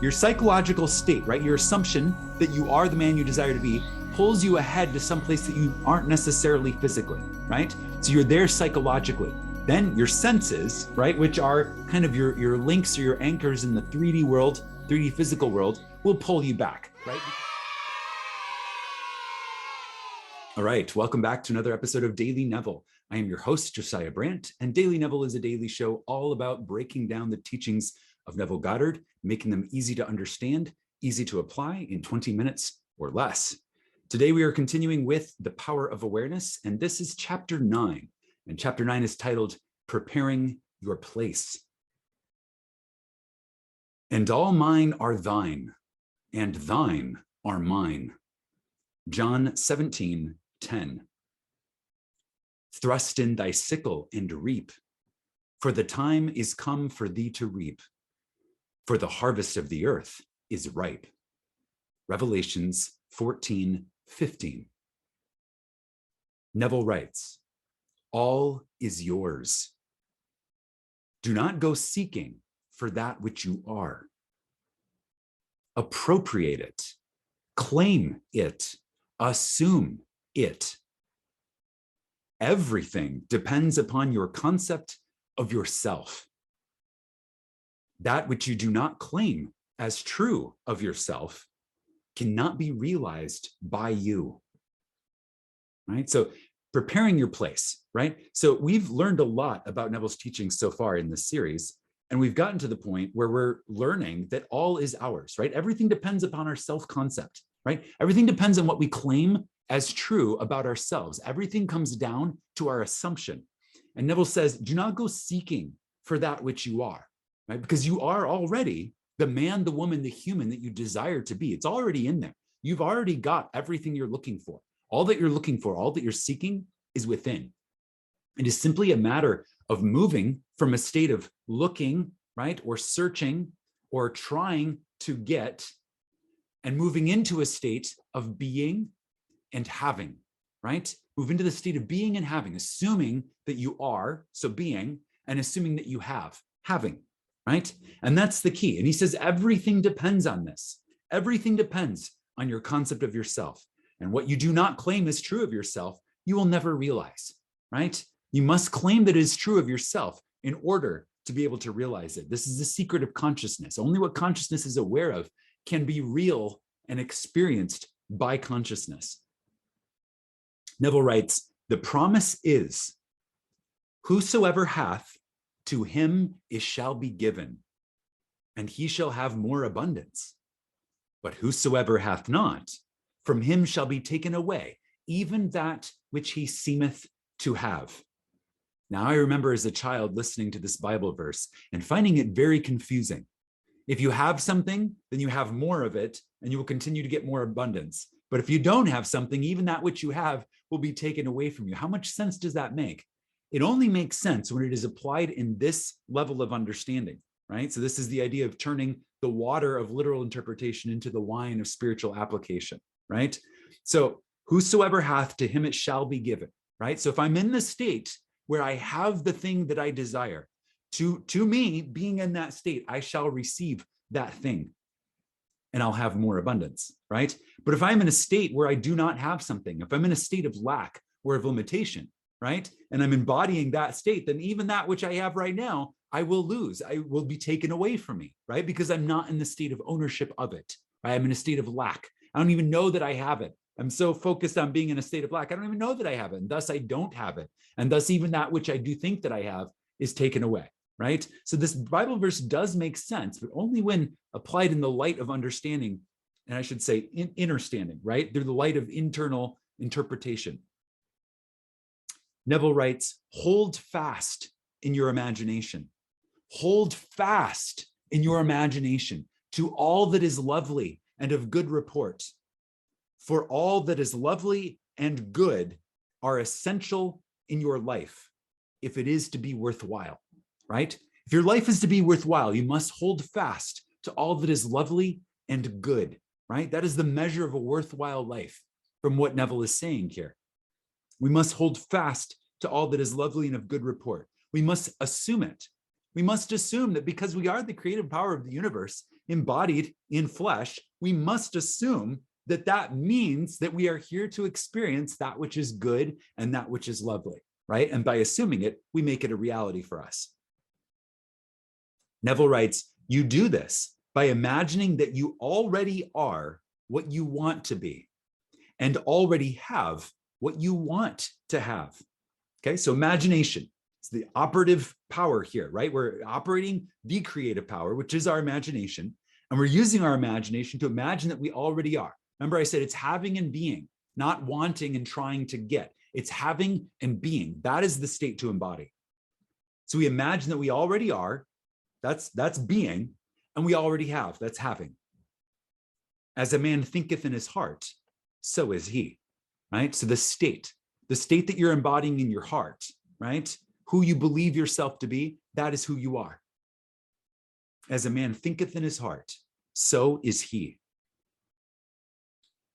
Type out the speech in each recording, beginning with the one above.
Your psychological state, right? Your assumption that you are the man you desire to be pulls you ahead to some place that you aren't necessarily physically, right? So you're there psychologically. Then your senses, right, which are kind of your links or your anchors in the 3D world, 3D physical world, will pull you back, right? All right, welcome back to another episode of Daily Neville. I am your host, Josiah Brandt, and Daily Neville is a daily show all about breaking down the teachings of Neville Goddard, making them easy to understand, easy to apply in 20 minutes or less. Today, we are continuing with The Power of Awareness, and this is Chapter 9. And Chapter 9 is titled, Preparing Your Place. And all mine are thine, and thine are mine. John 17:10. Thrust in thy sickle and reap, for the time is come for thee to reap, for the harvest of the earth is ripe. Revelations 14:15. Neville writes, all is yours. Do not go seeking for that which you are. Appropriate it, claim it, assume it. Everything depends upon your concept of yourself. That which you do not claim as true of yourself cannot be realized by you, right? So preparing your place, right? So we've learned a lot about Neville's teachings so far in this series, and we've gotten to the point where we're learning that all is ours, right? Everything depends upon our self-concept, right? Everything depends on what we claim as true about ourselves. Everything comes down to our assumption. And Neville says, do not go seeking for that which you are, right? Because you are already the man, the woman, the human that you desire to be. It's already in there. You've already got everything you're looking for. All that you're looking for, all that you're seeking is within. It is simply a matter of moving from a state of looking, right, or searching or trying to get, and moving into a state of being and having, right? Move into the state of being and having, assuming that you are, so being, and assuming that you have, having, right? And that's the key. And he says everything depends on this. Everything depends on your concept of yourself. And what you do not claim is true of yourself, you will never realize, right? You must claim that it is true of yourself in order to be able to realize it. This is the secret of consciousness. Only what consciousness is aware of can be real and experienced by consciousness. Neville writes, the promise is, whosoever hath, to him it shall be given, and he shall have more abundance. But whosoever hath not, from him shall be taken away, even that which he seemeth to have. Now, I remember as a child listening to this Bible verse and finding it very confusing. If you have something, then you have more of it, and you will continue to get more abundance. But if you don't have something, even that which you have will be taken away from you. How much sense does that make? It only makes sense when it is applied in this level of understanding, right? So this is the idea of turning the water of literal interpretation into the wine of spiritual application, right? So whosoever hath, to him it shall be given, right? So if I'm in the state where I have the thing that I desire, to me, being in that state, I shall receive that thing and I'll have more abundance, right? But if I'm in a state where I do not have something, if I'm in a state of lack or of limitation, right? And I'm embodying that state, then even that which I have right now, I will lose. I will be taken away from me, right? Because I'm not in the state of ownership of it, right? I'm in a state of lack. I don't even know that I have it. I'm so focused on being in a state of lack. I don't even know that I have it. And thus I don't have it. And thus even that which I do think that I have is taken away, right? So this Bible verse does make sense, but only when applied in the light of understanding, and I should say innerstanding, right? Through the light of internal interpretation. Neville writes, hold fast in your imagination. Hold fast in your imagination to all that is lovely and of good report. For all that is lovely and good are essential in your life, if it is to be worthwhile, right? If your life is to be worthwhile, you must hold fast to all that is lovely and good, right? That is the measure of a worthwhile life from what Neville is saying here. We must hold fast to all that is lovely and of good report. We must assume it. We must assume that because we are the creative power of the universe, embodied in flesh, we must assume that that means that we are here to experience that which is good and that which is lovely, right? And by assuming it, we make it a reality for us. Neville writes, you do this by imagining that you already are what you want to be and already have what you want to have. Okay, so imagination is the operative power here, right? We're operating the creative power, which is our imagination, and we're using our imagination to imagine that we already are. Remember, I said it's having and being, not wanting and trying to get. It's having and being. That is the state to embody. So we imagine that we already are. That's being, and we already have. That's having. As a man thinketh in his heart, so is he, right? So the state that you're embodying in your heart, right? Who you believe yourself to be, that is who you are. As a man thinketh in his heart, so is he.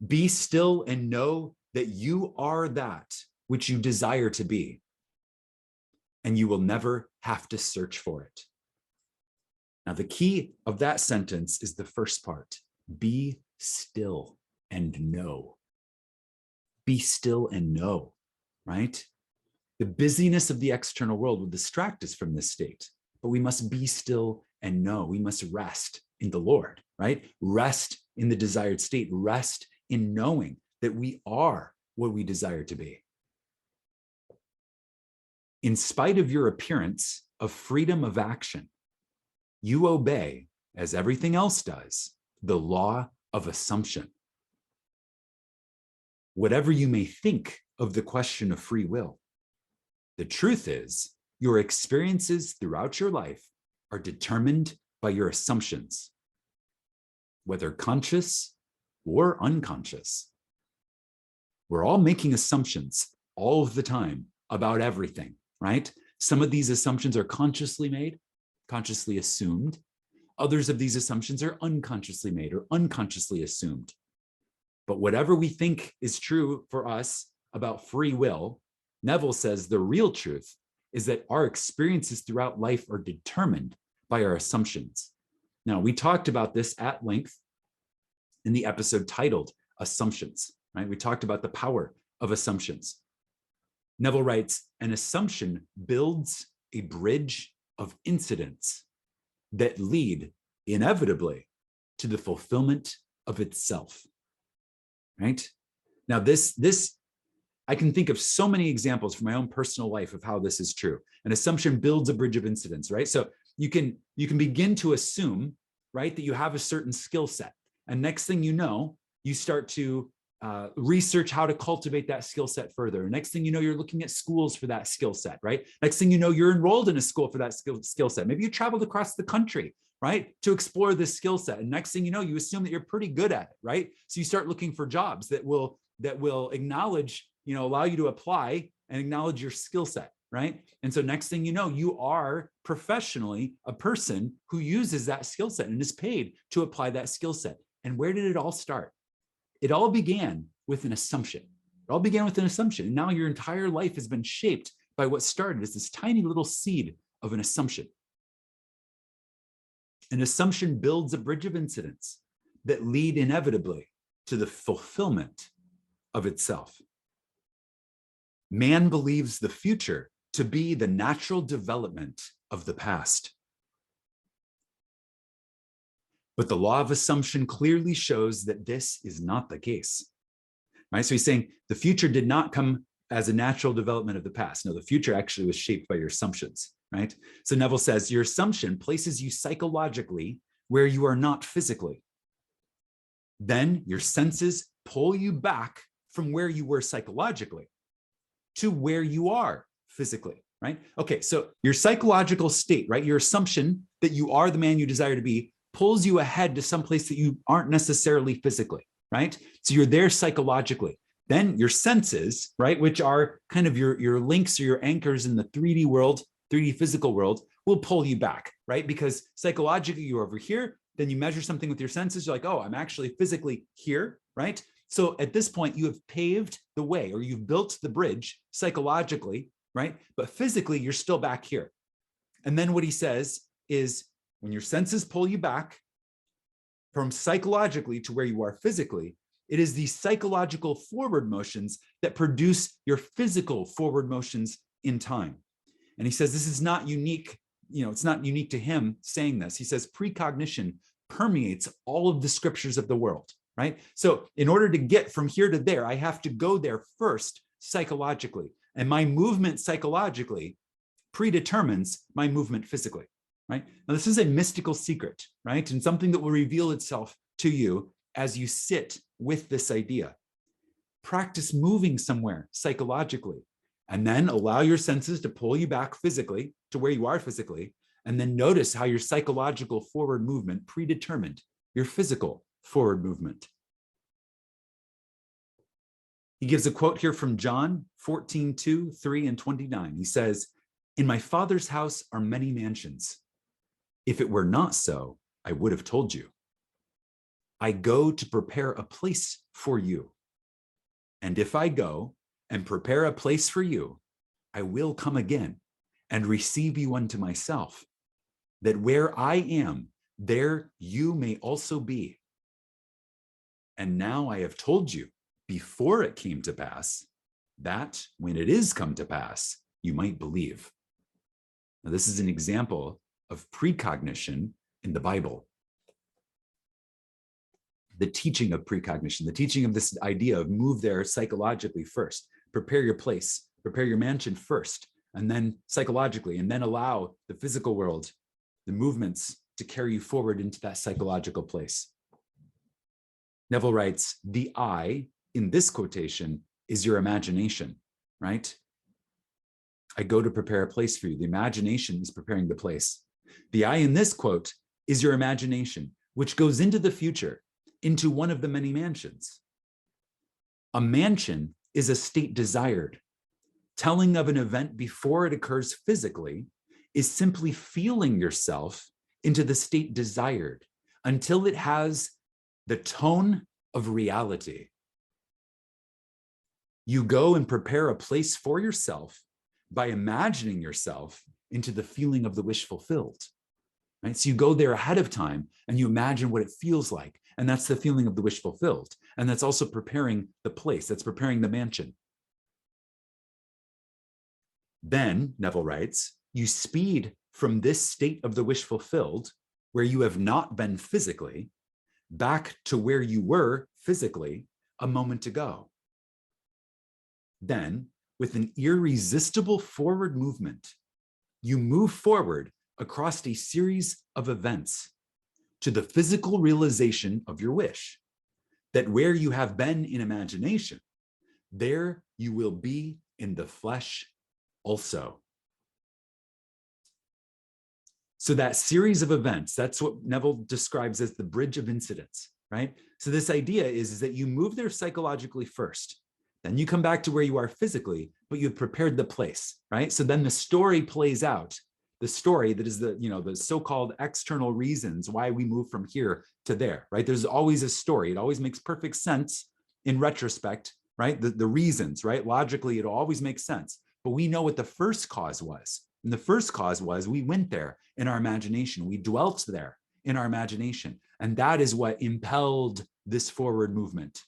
Be still and know that you are that which you desire to be, and you will never have to search for it. Now, the key of that sentence is the first part. Be still and know. Be still and know, right? The busyness of the external world will distract us from this state, but we must be still and know. We must rest in the Lord, right? Rest in the desired state, rest in knowing that we are what we desire to be. In spite of your appearance of freedom of action, you obey, as everything else does, the law of assumption. Whatever you may think of the question of free will, the truth is your experiences throughout your life are determined by your assumptions, whether conscious or unconscious. We're all making assumptions all of the time about everything, right? Some of these assumptions are consciously made, consciously assumed. Others of these assumptions are unconsciously made or unconsciously assumed. But whatever we think is true for us about free will, Neville says the real truth is that our experiences throughout life are determined by our assumptions. Now, we talked about this at length in the episode titled Assumptions, right? We talked about the power of assumptions. Neville writes, an assumption builds a bridge of incidents that lead inevitably to the fulfillment of itself, right? Now, this I can think of so many examples from my own personal life of how this is true. An assumption builds a bridge of incidents, right? So you can begin to assume, right, that you have a certain skill set. And next thing you know, you start to research how to cultivate that skill set further. Next thing you know, you're looking at schools for that skill set, right? Next thing you know, you're enrolled in a school for that skill set. Maybe you traveled across the country, right, to explore this skill set. And next thing you know, you assume that you're pretty good at it, right? So you start looking for jobs that will acknowledge, allow you to apply and acknowledge your skill set, right? And so next thing you know, you are professionally a person who uses that skill set and is paid to apply that skill set. And where did it all start? It all began with an assumption. It all began with an assumption. And now your entire life has been shaped by what started as this tiny little seed of an assumption. An assumption builds a bridge of incidents that lead inevitably to the fulfillment of itself. Man believes the future to be the natural development of the past. But the law of assumption clearly shows that this is not the case, right? So he's saying the future did not come as a natural development of the past. No, the future actually was shaped by your assumptions, right? So Neville says your assumption places you psychologically where you are not physically. Then your senses pull you back from where you were psychologically to where you are physically, right? Okay, so your psychological state, right? Your assumption that you are the man you desire to be pulls you ahead to some place that you aren't necessarily physically, right? So you're there psychologically. Then your senses, right, which are kind of your links or your anchors in the 3D world, 3D physical world, will pull you back, right? Because psychologically you're over here, then you measure something with your senses, you're like, oh, I'm actually physically here, right? So at this point, you have paved the way, or you've built the bridge psychologically, right? But physically, you're still back here. And then what he says is, when your senses pull you back, from psychologically to where you are physically, it is the psychological forward motions that produce your physical forward motions in time. And he says this is not unique, it's not unique to him saying this. He says precognition permeates all of the scriptures of the world, right? So in order to get from here to there, I have to go there first psychologically. And my movement psychologically predetermines my movement physically, right? Now, this is a mystical secret, right? And something that will reveal itself to you as you sit with this idea. Practice moving somewhere psychologically, and then allow your senses to pull you back physically to where you are physically, and then notice how your psychological forward movement predetermined your physical forward movement. He gives a quote here from John 14:2, 3, and 29. He says, "In my Father's house are many mansions. If it were not so, I would have told you. I go to prepare a place for you. And if I go and prepare a place for you, I will come again and receive you unto myself, that where I am, there you may also be. And now I have told you before it came to pass, that when it is come to pass, you might believe." Now, this is an example of precognition in the Bible. The teaching of precognition, the teaching of this idea of move there psychologically first, prepare your place, prepare your mansion first, and then psychologically, and then allow the physical world, the movements to carry you forward into that psychological place. Neville writes, the I in this quotation is your imagination, right? I go to prepare a place for you. The imagination is preparing the place. The I in this quote is your imagination, which goes into the future, into one of the many mansions. A mansion is a state desired. Telling of an event before it occurs physically is simply feeling yourself into the state desired until it has the tone of reality. You go and prepare a place for yourself by imagining yourself into the feeling of the wish fulfilled. Right? So you go there ahead of time and you imagine what it feels like. And that's the feeling of the wish fulfilled. And that's also preparing the place, that's preparing the mansion. Then, Neville writes, you speed from this state of the wish fulfilled, where you have not been physically, back to where you were physically a moment ago. Then, with an irresistible forward movement, you move forward across a series of events to the physical realization of your wish, that where you have been in imagination, there you will be in the flesh also. So that series of events, that's what Neville describes as the bridge of incidents, right? So this idea is that you move there psychologically first, then you come back to where you are physically, but you've prepared the place, right? So then the story plays out, the story that is the so-called external reasons why we move from here to there, right? There's always a story. It always makes perfect sense in retrospect, right? The reasons, right? Logically, it always makes sense. But we know what the first cause was. And the first cause was we went there in our imagination. We dwelt there in our imagination. And that is what impelled this forward movement.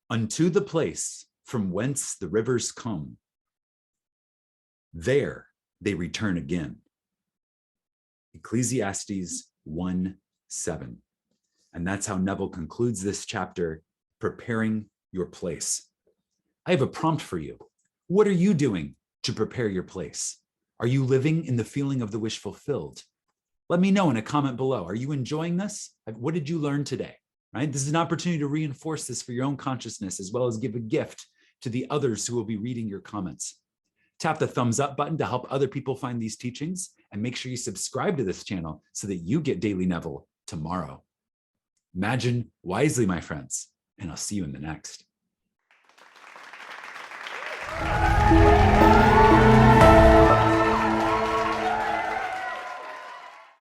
Unto the place from whence the rivers come, there they return again. Ecclesiastes 1:7. And that's how Neville concludes this chapter, preparing your place. I have a prompt for you. What are you doing to prepare your place? Are you living in the feeling of the wish fulfilled? Let me know in a comment below. Are you enjoying this? What did you learn today? Right? This is an opportunity to reinforce this for your own consciousness, as well as give a gift to the others who will be reading your comments. Tap the thumbs up button to help other people find these teachings, and make sure you subscribe to this channel so that you get Daily Neville tomorrow. Imagine wisely, my friends, and I'll see you in the next.